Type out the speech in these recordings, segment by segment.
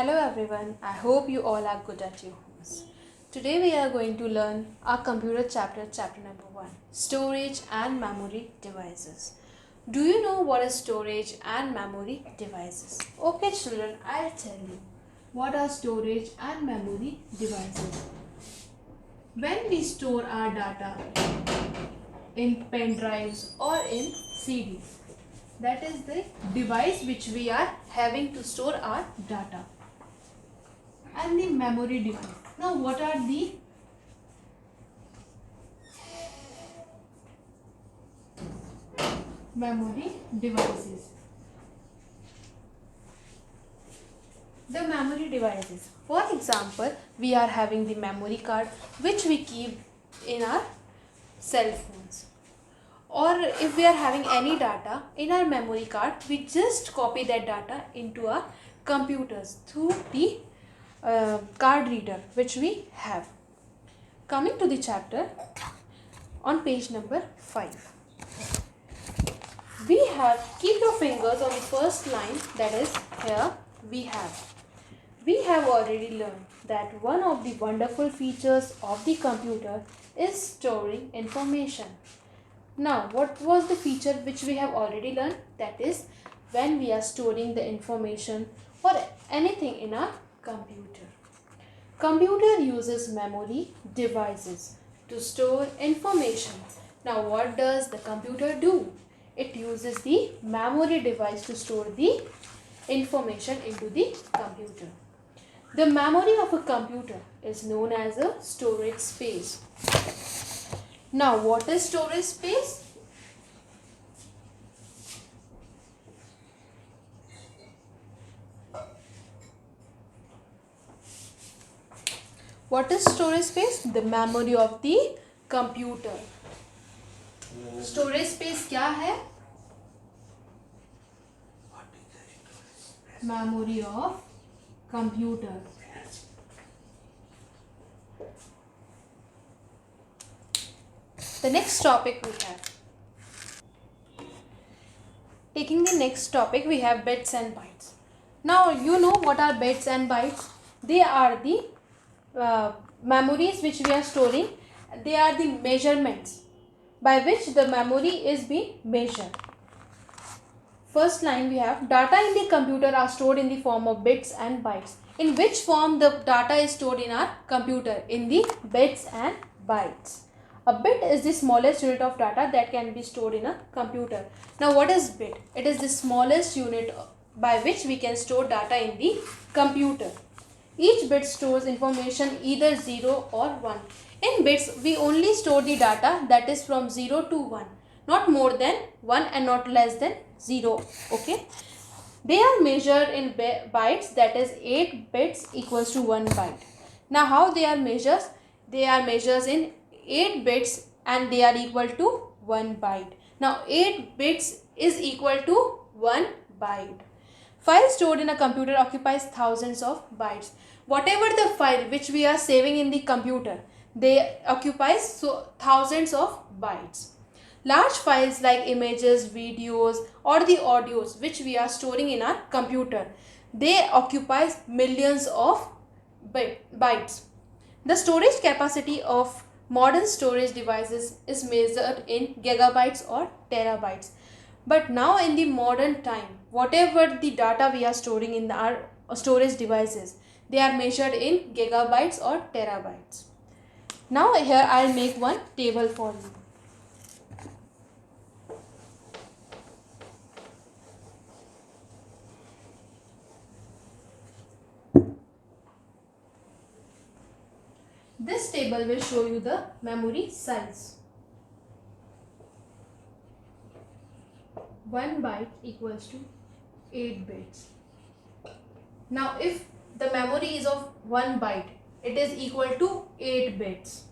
Hello everyone, I hope you all are good at your homes. Today we are going to learn our computer chapter number 1, storage and memory devices. Do you know what is storage and memory devices? Okay children, I'll tell you what are storage and memory devices. When we store our data in pen drives or in CDs, that is the device which we are having to store our data. And the memory device. Now what are the memory devices? The memory devices. For example, we are having the memory card which we keep in our cell phones. Or if we are having any data in our memory card, we just copy that data into our computers through the card reader which we have. Coming to the chapter on page number 5. We have, keep your fingers on the first line, that is here we have already learned that one of the wonderful features of the computer is storing information. Now what was the feature which we have already learned? That is when we are storing the information or anything in our computer. Computer uses memory devices to store information. Now what does the computer do? It uses the memory device to store the information into the computer. The memory of a computer is known as a storage space. Now what is storage space? What is storage space? The memory of the computer. Storage space क्या है? Memory of computer. The next topic we have. Taking the next topic, we have bits and bytes. Now you know what are bits and bytes? They are the memories which we are storing. They are the measurements by which the memory is being measured. First line we have, data in the computer are stored in the form of bits and bytes. In which form the data is stored in our computer? In the bits and bytes. A bit is the smallest unit of data that can be stored in a computer. Now what is bit? It is the smallest unit by which we can store data in the computer. Each bit stores information either 0 or 1. In bits, we only store the data that is from 0 to 1. Not more than 1 and not less than 0. Okay. They are measured in bytes, that is 8 bits equals to 1 byte. Now how they are measured? They are measured in 8 bits and they are equal to 1 byte. Now 8 bits is equal to 1 byte. File stored in a computer occupies thousands of bytes. Whatever the file which we are saving in the computer, they occupies thousands of bytes. Large files like images, videos or the audios which we are storing in our computer, they occupies millions of bytes. The storage capacity of modern storage devices is measured in gigabytes or terabytes. But now in the modern time, whatever the data we are storing in our storage devices, they are measured in gigabytes or terabytes. Now here I will make one table for you. This table will show you the memory size. 1 byte equals to 8 bits. Now if the memory is of 1 byte, it is equal to 8 bits.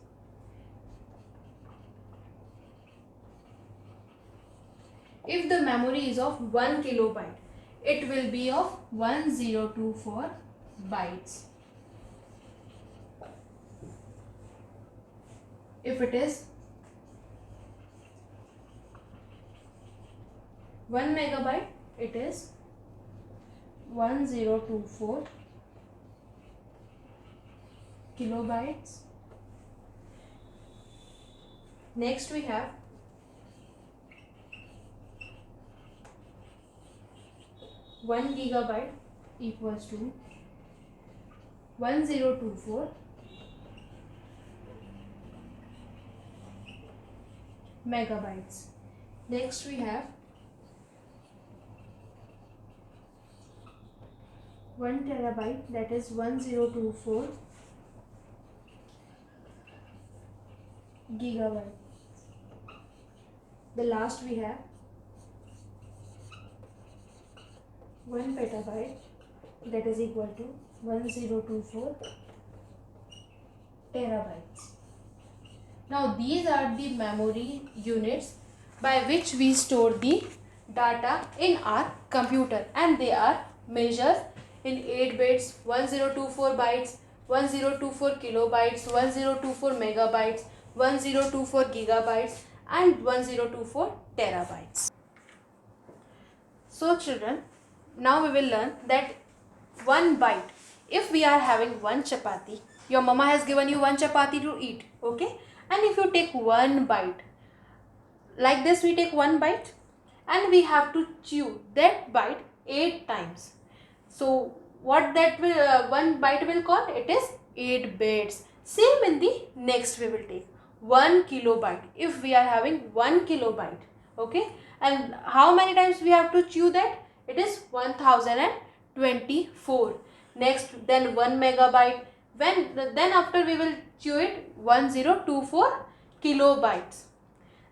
If the memory is of 1 kilobyte, it will be of 1024 bytes. If it is 1 megabyte, it is 1024 kilobytes. Next we have 1 gigabyte equals to 1024 megabytes. Next we have 1 terabyte, that is 1024 gigabyte. The last we have 1 petabyte, that is equal to 1024 terabytes. Now these are the memory units by which we store the data in our computer, and they are measured in 8 bits, 1024 bytes, 1024 kilobytes, 1024 megabytes, 1024 gigabytes and 1024 terabytes. So children, now we will learn that 1 byte, if we are having 1 chapati, your mama has given you 1 chapati to eat, okay? And if you take 1 bite, like this we take 1 bite and we have to chew that bite 8 times. So what that will 1 bite will call? It is 8 bits. Same in the next we will take 1 kilobyte. If we are having 1 kilobyte, okay? And how many times we have to chew that? It is 1024. Next, then 1 megabyte. Then after we will chew it 1024 kilobytes.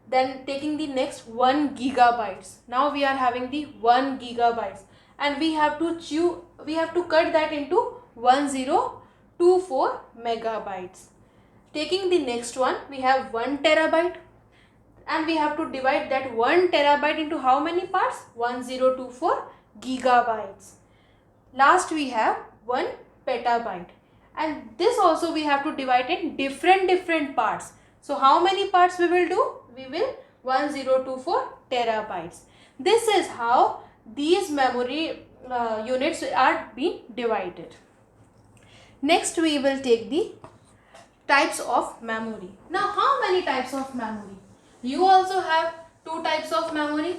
Then taking the next 1 gigabytes. Now we are having the 1 gigabytes and we have to cut that into 1024 megabytes. Taking the next one, we have 1 terabyte and we have to divide that 1 terabyte into how many parts? 1024 gigabytes. Last we have 1 petabyte, and this also we have to divide in different parts. So how many parts we will do? We will 1024 terabytes. This is how these memory units are being divided. Next we will take the types of memory. Now how many types of memory? You also have 2 types of memory.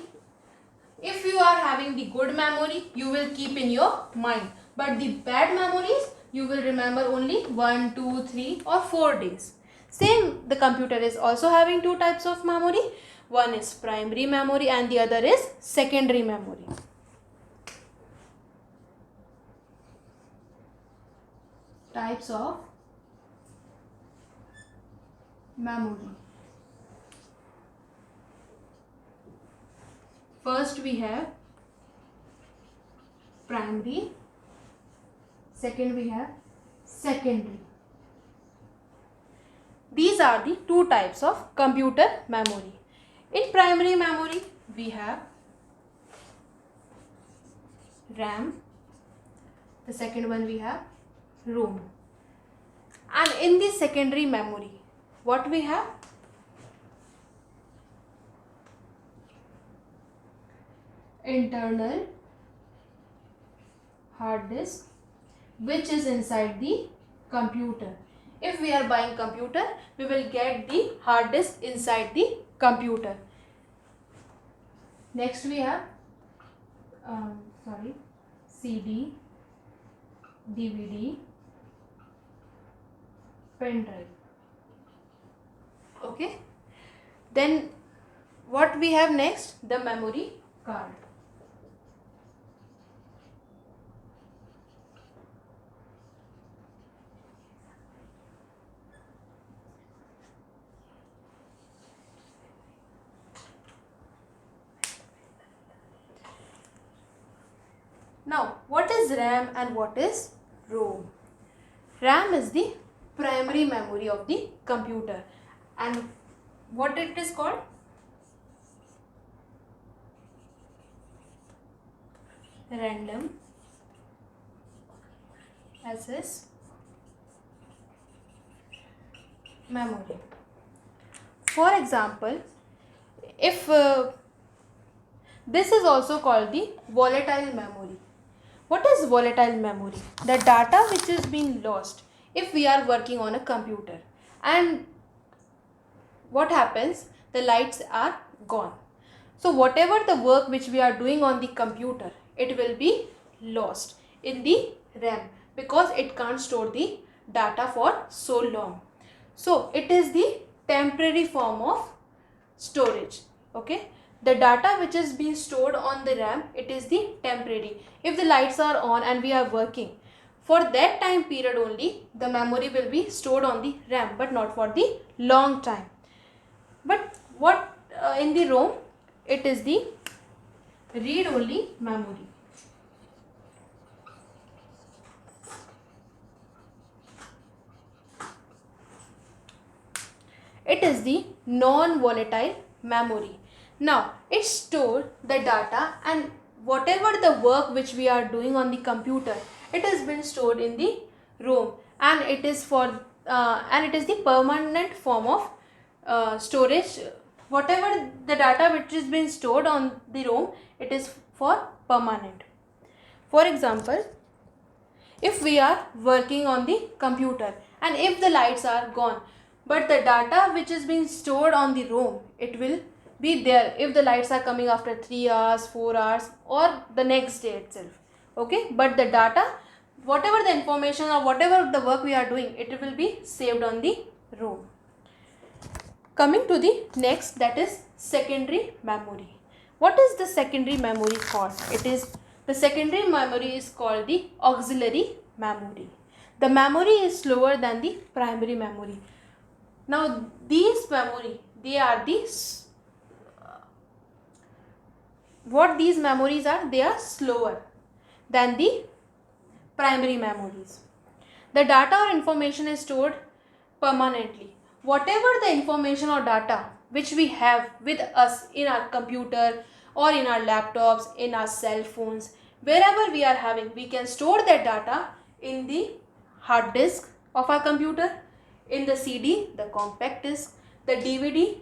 If you are having the good memory, you will keep in your mind, but the bad memories you will remember only 1, 2, 3 or 4 days. Same, the computer is also having 2 types of memory. One is primary memory and the other is secondary memory. Types of memory. First we have primary, second we have secondary. These are the 2 types of computer memory. In primary memory we have RAM, the second one we have ROM. And in the secondary memory, what we have? Internal hard disk, which is inside the computer. If we are buying computer, we will get the hard disk inside the computer. Next we have CD, DVD, pen drive. Okay. Then what we have next? The memory card. Now, what is RAM and what is ROM? RAM is the primary memory of the computer, and what it is called? Random access memory. For example, if this is also called the volatile memory. What is volatile memory? The data which is being lost if we are working on a computer and what happens, the lights are gone. So whatever the work which we are doing on the computer, it will be lost in the RAM because it can't store the data for so long. So it is the temporary form of storage. Okay, the data which is being stored on the RAM, it is the temporary. If the lights are on and we are working, for that time period only the memory will be stored on the RAM, but not for the long time. But what in the ROM, it is the read only memory. It is the non-volatile memory. Now it stores the data, and whatever the work which we are doing on the computer, it has been stored in the ROM, and it is the permanent form of storage. Whatever the data which is being stored on the ROM, it is for permanent. For example, if we are working on the computer and if the lights are gone, but the data which is being stored on the ROM, it will be there if the lights are coming after 3 hours, 4 hours, or the next day itself. Okay, but the data, whatever the information or whatever the work we are doing, it will be saved on the ROM. Coming to the next, that is secondary memory. What is the secondary memory called? The secondary memory is called the auxiliary memory. The memory is slower than the primary memory. Now these memory, they are what these memories are, they are slower than the primary memories. The data or information is stored permanently. Whatever the information or data which we have with us in our computer or in our laptops, in our cell phones, wherever we are having, we can store that data in the hard disk of our computer, in the CD, the compact disc, the DVD,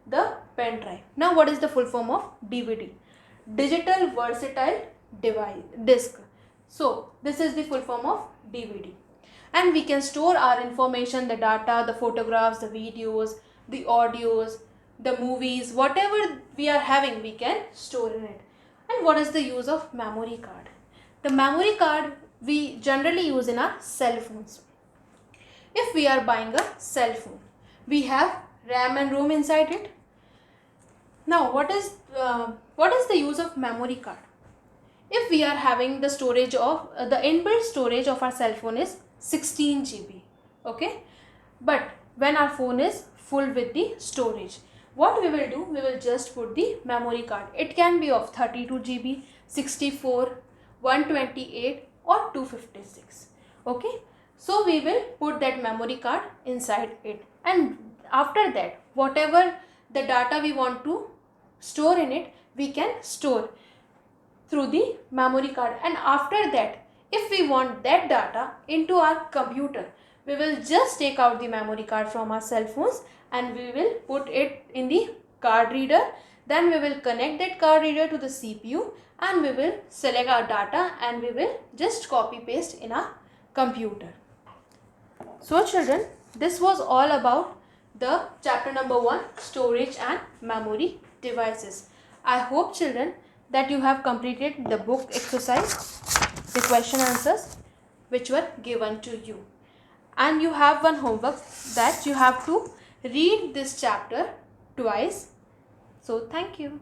the pen drive. Now what is the full form of DVD? Digital Versatile Disc. So this is the full form of DVD. And we can store our information, the data, the photographs, the videos, the audios, the movies, whatever we are having, we can store in it. And what is the use of memory card? The memory card we generally use in our cell phones. If we are buying a cell phone, we have RAM and ROM inside it. Now what is the use of memory card? If we are having the storage of the inbuilt storage of our cell phone is 16 GB, okay, but when our phone is full with the storage, what we will do, we will just put the memory card. It can be of 32 GB, 64, 128 or 256. Okay, so we will put that memory card inside it, and after that whatever the data we want to store in it, we can store through the memory card. And after that, if we want that data into our computer, we will just take out the memory card from our cell phones and we will put it in the card reader. Then we will connect that card reader to the CPU and we will select our data and we will just copy paste in our computer. So children, this was all about the chapter number 1, storage and memory devices. I hope children that you have completed the book exercise, the question answers which were given to you, and you have one homework that you have to read this chapter twice. So thank you.